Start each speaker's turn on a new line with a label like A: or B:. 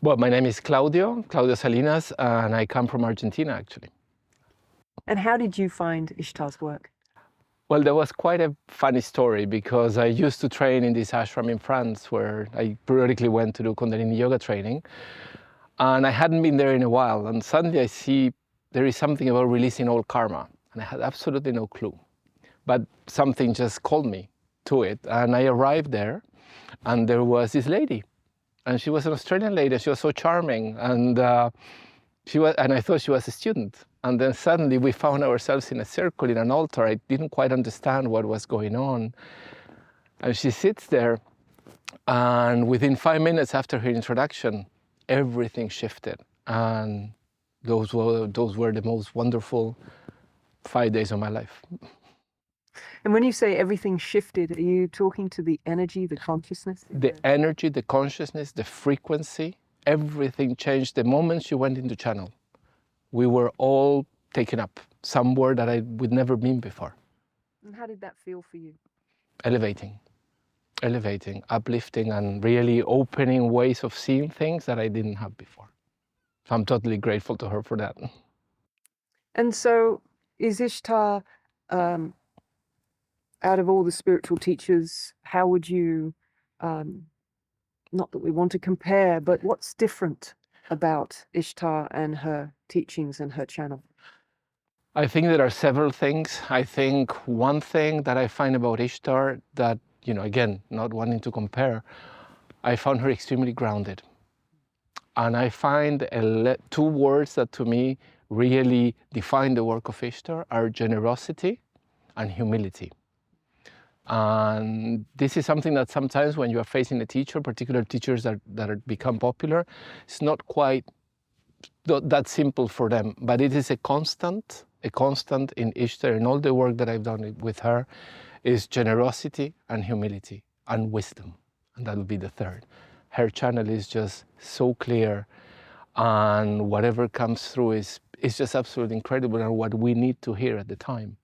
A: Well, my name is Claudio Salinas, and I come from Argentina, actually.
B: And how did you find Ishtar's work?
A: Well, there was quite a funny story because I used to train in this ashram in France where I periodically went to do Kundalini yoga training. And I hadn't been there in a while. And suddenly I see there is something about releasing all karma. And I had absolutely no clue. But something just called me to it. And I arrived there and there was this lady. And she was an Australian lady. She was so charming. And I thought she was a student. And then suddenly we found ourselves in a circle in an altar. I didn't quite understand what was going on. And she sits there, and within 5 minutes after her introduction, everything shifted. And those were the most wonderful 5 days of my life.
B: And when you say everything shifted, are you talking to the energy, the consciousness?
A: The energy, the consciousness, the frequency, everything changed the moment she went into channel. We were all taken up somewhere that I would never been before.
B: And how did that feel for you?
A: Elevating, uplifting, and really opening ways of seeing things that I didn't have before. So I'm totally grateful to her for that.
B: And so is Ishtar, out of all the spiritual teachers, how would you, not that we want to compare, but what's different about Ishtar and her teachings and her channel?
A: I think there are several things. I think one thing that I find about Ishtar that, again, not wanting to compare, I found her extremely grounded. And I find two words that to me really define the work of Ishtar are generosity and humility. And this is something that sometimes when you are facing a teacher, particular teachers that become popular, it's not quite that simple for them, but it is a constant in Ishtar, in all the work that I've done with her, is generosity and humility and wisdom. And that would be the third. Her channel is just so clear, and whatever comes through is just absolutely incredible and what we need to hear at the time.